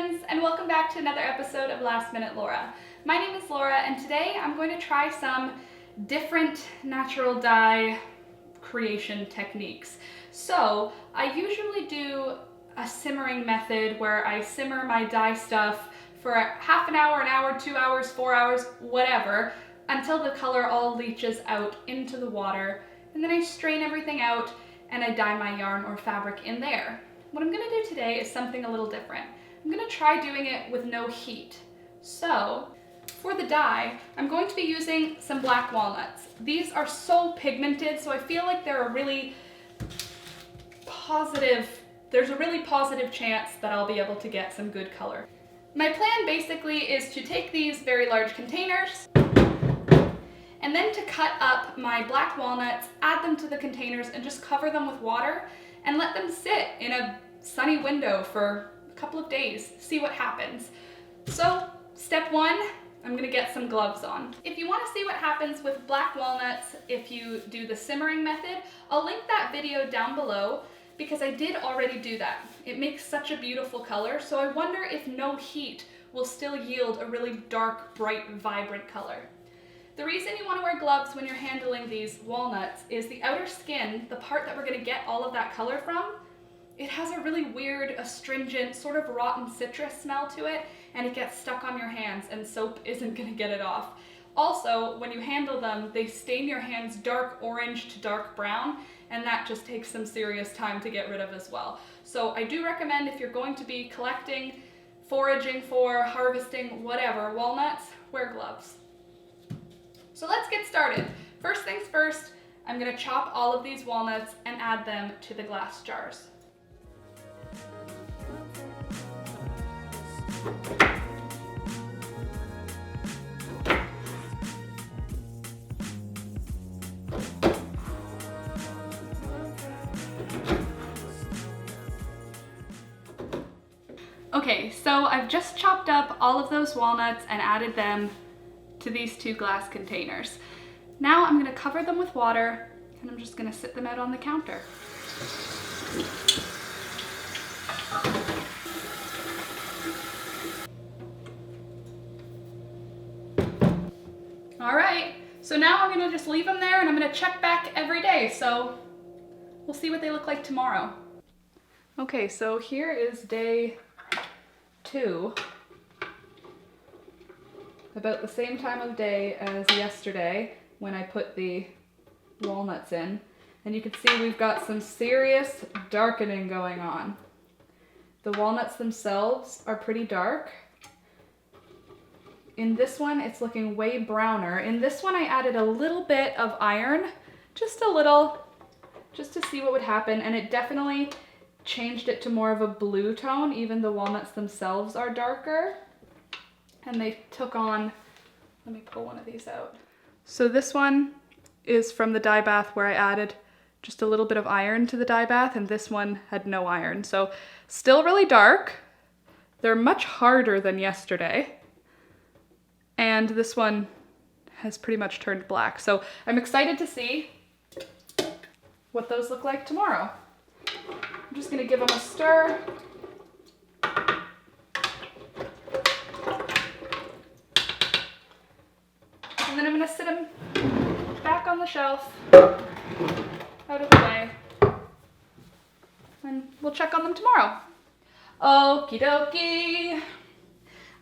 friends, and welcome back to another episode of Last Minute Laura. My name is Laura, and today I'm going to try some different natural dye creation techniques. So I usually do a simmering method where I simmer my dye stuff for half an hour, 2 hours, 4 hours, whatever, until the color all leaches out into the water, and then I strain everything out and I dye my yarn or fabric in there. What I'm gonna do today is something a little different. I'm gonna try doing it with no heat. So, for the dye, I'm going to be using some black walnuts. These are so pigmented, so I feel like there's a really positive chance that I'll be able to get some good color. My plan basically is to take these very large containers and then to cut up my black walnuts, add them to the containers, and just cover them with water and let them sit in a sunny window for a couple of days, see what happens. So, step one, I'm gonna get some gloves on. If you wanna see what happens with black walnuts if you do the simmering method, I'll link that video down below because I did already do that. It makes such a beautiful color, so I wonder if no heat will still yield a really dark, bright, vibrant color. The reason you want to wear gloves when you're handling these walnuts is the outer skin, the part that we're going to get all of that color from, it has a really weird, astringent, sort of rotten citrus smell to it, and it gets stuck on your hands and soap isn't going to get it off. Also, when you handle them, they stain your hands dark orange to dark brown, and that just takes some serious time to get rid of as well. So I do recommend if you're going to be collecting, foraging for, harvesting, whatever, walnuts, wear gloves. So let's get started. First things first, I'm gonna chop all of these walnuts and add them to the glass jars. Okay, so I've just chopped up all of those walnuts and added them to these two glass containers. Now I'm going to cover them with water and I'm just going to sit them out on the counter. All right, so now I'm going to just leave them there and I'm going to check back every day, so we'll see what they look like tomorrow. Okay, so here is day 2. About the same time of day as yesterday when I put the walnuts in. And you can see we've got some serious darkening going on. The walnuts themselves are pretty dark. In this one, it's looking way browner. In this one, I added a little bit of iron, just a little, just to see what would happen. And it definitely changed it to more of a blue tone. Even the walnuts themselves are darker. And they took on, let me pull one of these out. So this one is from the dye bath where I added just a little bit of iron to the dye bath, and this one had no iron. So still really dark. They're much harder than yesterday. And this one has pretty much turned black. So I'm excited to see what those look like tomorrow. I'm just gonna give them a stir. And then I'm gonna sit them back on the shelf, out of the way, and we'll check on them tomorrow. Okie dokie.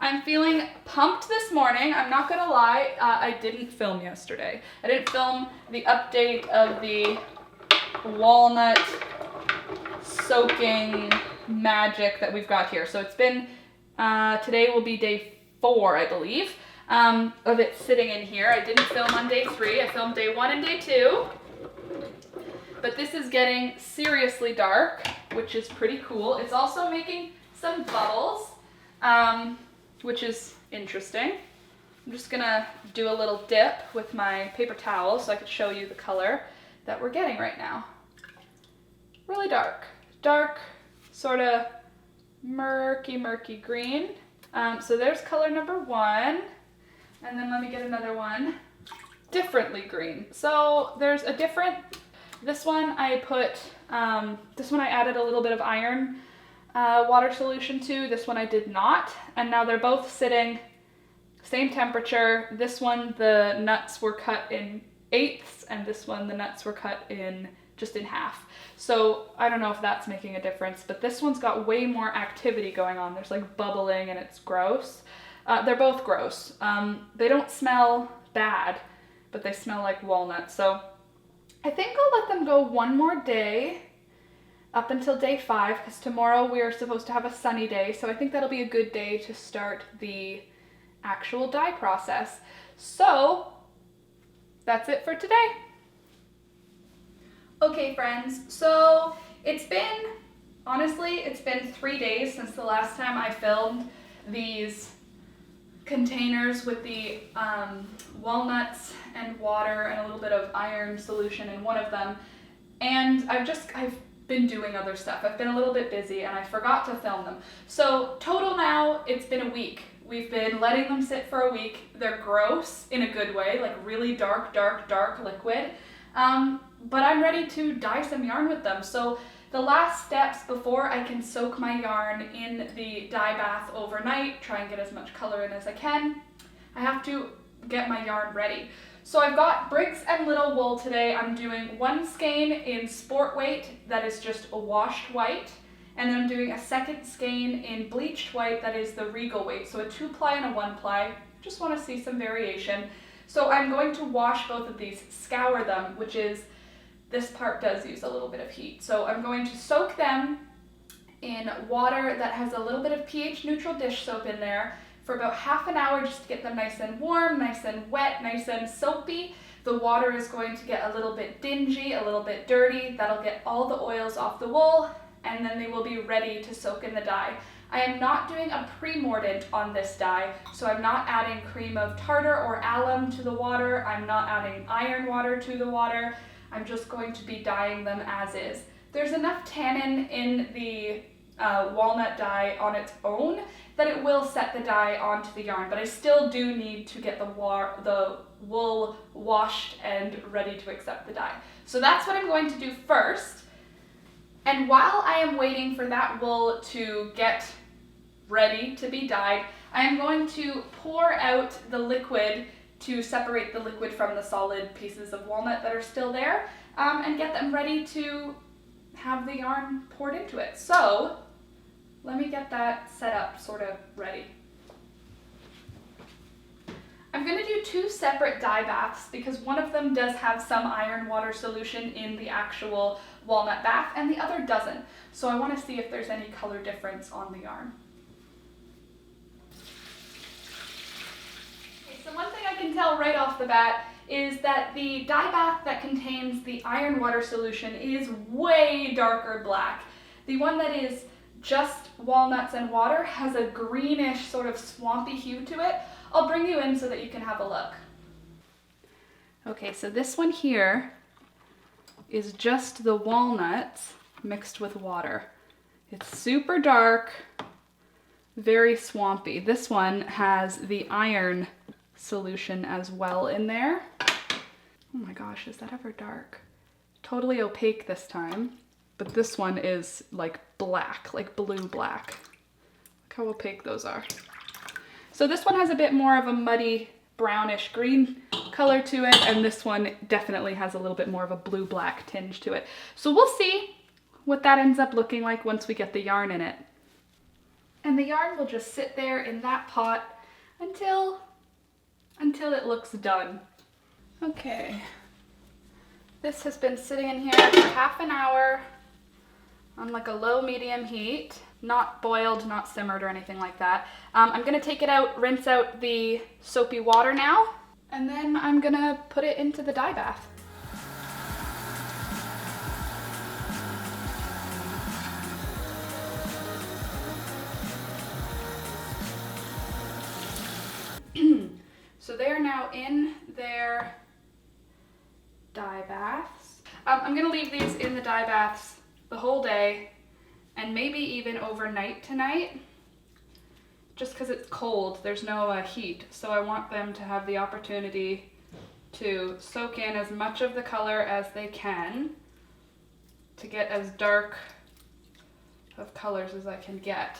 I'm feeling pumped this morning. I'm not gonna lie, I didn't film yesterday. I didn't film the update of the walnut soaking magic that we've got here. So it's been, today will be day 4, I believe. Of it sitting in here. I didn't film on day 3, I filmed day 1 and day 2. But this is getting seriously dark, which is pretty cool. It's also making some bubbles, which is interesting. I'm just gonna do a little dip with my paper towel so I could show you the color that we're getting right now. Really dark. Dark, sort of murky green. So there's color number 1. And then let me get another one. Differently green. So there's a different, this one I put, this one I added a little bit of iron water solution to. This one I did not. And now they're both sitting same temperature. This one, the nuts were cut in eighths, and this one, the nuts were cut in just in half. So I don't know if that's making a difference, but this one's got way more activity going on. There's like bubbling and it's gross. They're both gross. They don't smell bad, but they smell like walnuts. So I think I'll let them go one more day up until day 5, because tomorrow we are supposed to have a sunny day. So I think that'll be a good day to start the actual dye process. So that's it for today. Okay friends, so honestly, it's been 3 days since the last time I filmed these containers with the walnuts and water and a little bit of iron solution in one of them. And I've been doing other stuff. I've been a little bit busy and I forgot to film them. So total now, it's been a week. We've been letting them sit for a week. They're gross in a good way, like really dark liquid. But I'm ready to dye some yarn with them. So the last steps before I can soak my yarn in the dye bath overnight, try and get as much color in as I can, I have to get my yarn ready. So I've got Briggs and Little wool today. I'm doing one skein in sport weight that is just a washed white, and then I'm doing a second skein in bleached white that is the regal weight, so a 2-ply and a 1-ply. Just want to see some variation. So I'm going to wash both of these, scour them, which is, this part does use a little bit of heat. So I'm going to soak them in water that has a little bit of pH neutral dish soap in there for about half an hour, just to get them nice and warm, nice and wet, nice and soapy. The water is going to get a little bit dingy, a little bit dirty. That'll get all the oils off the wool, and then they will be ready to soak in the dye. I am not doing a pre-mordant on this dye, so I'm not adding cream of tartar or alum to the water. I'm not adding iron water to the water. I'm just going to be dyeing them as is. There's enough tannin in the walnut dye on its own that it will set the dye onto the yarn, but I still do need to get the wool washed and ready to accept the dye. So that's what I'm going to do first. And while I am waiting for that wool to get ready to be dyed, I am going to pour out the liquid to separate the liquid from the solid pieces of walnut that are still there, and get them ready to have the yarn poured into it. So let me get that set up, sort of ready. I'm going to do 2 separate dye baths because one of them does have some iron water solution in the actual walnut bath and the other doesn't. So I want to see if there's any color difference on the yarn. Okay, so one thing I can tell right off the bat is that the dye bath that contains the iron water solution is way darker black. The one that is just walnuts and water has a greenish sort of swampy hue to it. I'll bring you in so that you can have a look. Okay, so this one here is just the walnuts mixed with water. It's super dark, very swampy. This one has the iron solution as well in there. Oh my gosh, is that ever dark? Totally opaque this time, but this one is like black, like blue black. Look how opaque those are. So this one has a bit more of a muddy brownish green color to it, and this one definitely has a little bit more of a blue-black tinge to it. So we'll see what that ends up looking like once we get the yarn in it. And the yarn will just sit there in that pot until it looks done. Okay, this has been sitting in here for half an hour on like a low-medium heat. Not boiled, not simmered or anything like that. I'm gonna take it out, rinse out the soapy water now, and then I'm gonna put it into the dye bath. So they are now in their dye baths. I'm gonna leave these in the dye baths the whole day, and maybe even overnight tonight, just because it's cold, there's no heat, so I want them to have the opportunity to soak in as much of the color as they can to get as dark of colors as I can get.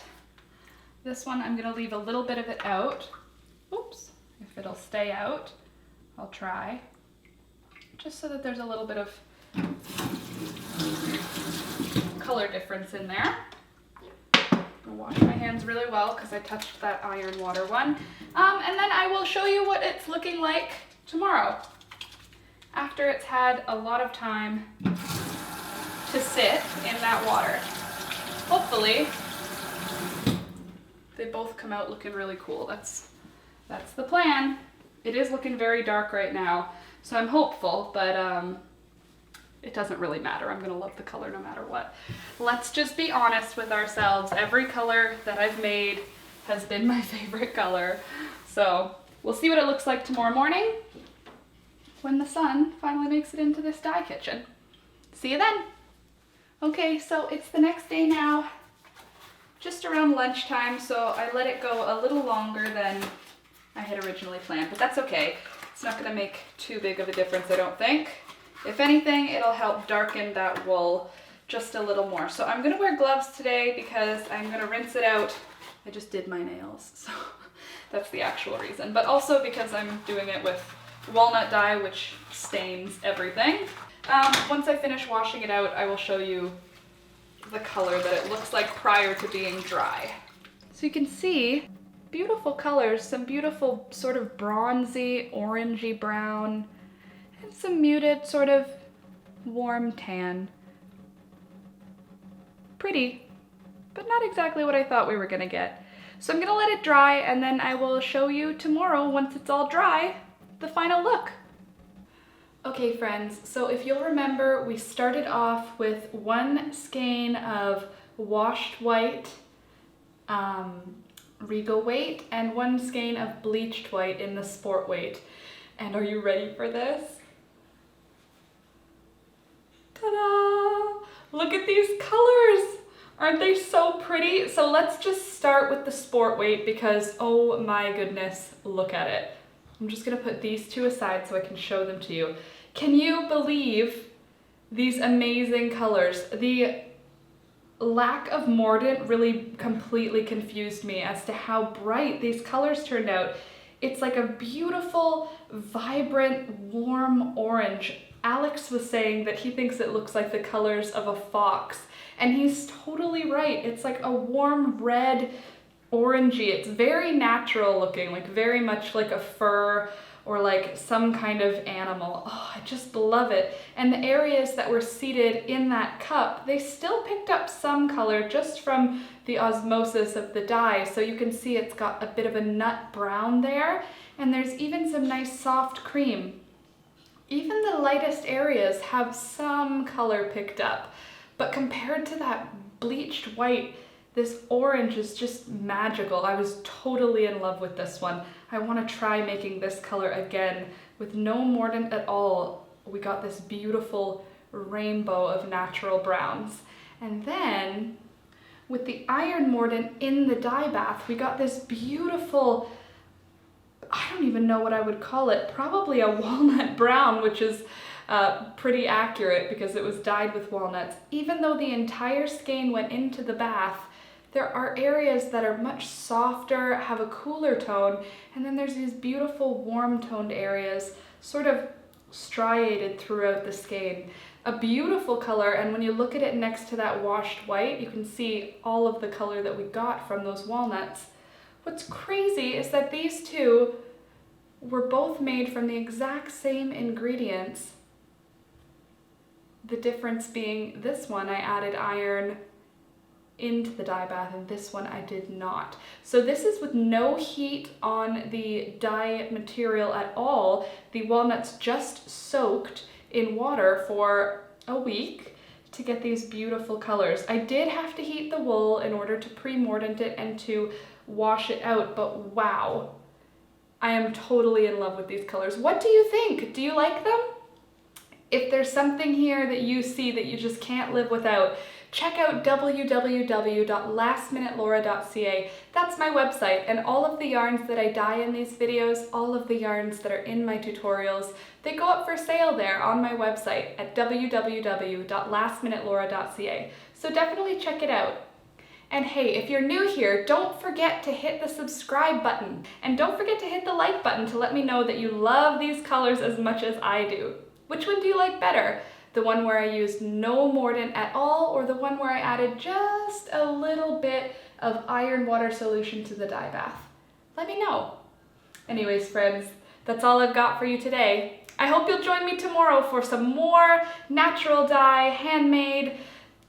This one, I'm gonna leave a little bit of it out. Oops, if it'll stay out, I'll try. Just so that there's a little bit of color difference in there. I'll wash my hands really well because I touched that iron water one. And then I will show you what it's looking like tomorrow, after it's had a lot of time to sit in that water. Hopefully, they both come out looking really cool. That's the plan. It is looking very dark right now, so I'm hopeful, but it doesn't really matter. I'm gonna love the color no matter what. Let's just be honest with ourselves. Every color that I've made has been my favorite color. So we'll see what it looks like tomorrow morning when the sun finally makes it into this dye kitchen. See you then. Okay, so it's the next day now, just around lunchtime, so I let it go a little longer than I had originally planned, but that's okay. It's not gonna make too big of a difference, I don't think. If anything, it'll help darken that wool just a little more. So I'm gonna wear gloves today because I'm gonna rinse it out. I just did my nails, so that's the actual reason. But also because I'm doing it with walnut dye, which stains everything. Once I finish washing it out, I will show you the color that it looks like prior to being dry. So you can see beautiful colors, some beautiful sort of bronzy, orangey brown, and some muted sort of warm tan. Pretty, but not exactly what I thought we were gonna get. So I'm gonna let it dry and then I will show you tomorrow, once it's all dry, the final look. Okay friends, so if you'll remember, we started off with one skein of washed white Regal weight and one skein of bleached white in the sport weight. And are you ready for this? Ta-da! Look at these colors! Aren't they so pretty? So let's just start with the sport weight because, oh my goodness, look at it. I'm just gonna put these two aside so I can show them to you. Can you believe these amazing colors? The lack of mordant really completely confused me as to how bright these colors turned out. It's like a beautiful, vibrant, warm orange. Alex was saying that he thinks it looks like the colors of a fox, and he's totally right. It's like a warm red, orangey. It's very natural looking, like very much like a fur or like some kind of animal. Oh, I just love it. And the areas that were seated in that cup, they still picked up some color just from the osmosis of the dye. So you can see it's got a bit of a nut brown there, and there's even some nice soft cream. Even the lightest areas have some color picked up, but compared to that bleached white, this orange is just magical. I was totally in love with this one. I want to try making this color again with no mordant at all. We got this beautiful rainbow of natural browns. And then with the iron mordant in the dye bath, we got this beautiful, I don't even know what I would call it, probably a walnut brown, which is pretty accurate because it was dyed with walnuts. Even though the entire skein went into the bath, there are areas that are much softer, have a cooler tone, and then there's these beautiful warm toned areas sort of striated throughout the skein. A beautiful color, and when you look at it next to that washed white, you can see all of the color that we got from those walnuts. What's crazy is that these two were both made from the exact same ingredients. The difference being this one I added iron into the dye bath and this one I did not. So this is with no heat on the dye material at all. The walnuts just soaked in water for a week to get these beautiful colors. I did have to heat the wool in order to pre-mordant it and to wash it out, but wow, I am totally in love with these colors. What do you think? Do you like them? If there's something here that you see that you just can't live without, check out www.lastminutelaura.ca. That's my website, and all of the yarns that I dye in these videos, all of the yarns that are in my tutorials, they go up for sale there on my website at www.lastminutelaura.ca. So definitely check it out. And hey, if you're new here, don't forget to hit the subscribe button. And don't forget to hit the like button to let me know that you love these colors as much as I do. Which one do you like better? The one where I used no mordant at all, or the one where I added just a little bit of iron water solution to the dye bath? Let me know. Anyways, friends, that's all I've got for you today. I hope you'll join me tomorrow for some more natural dye, handmade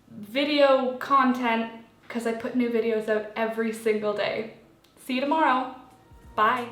video content, because I put new videos out every single day. See you tomorrow. Bye.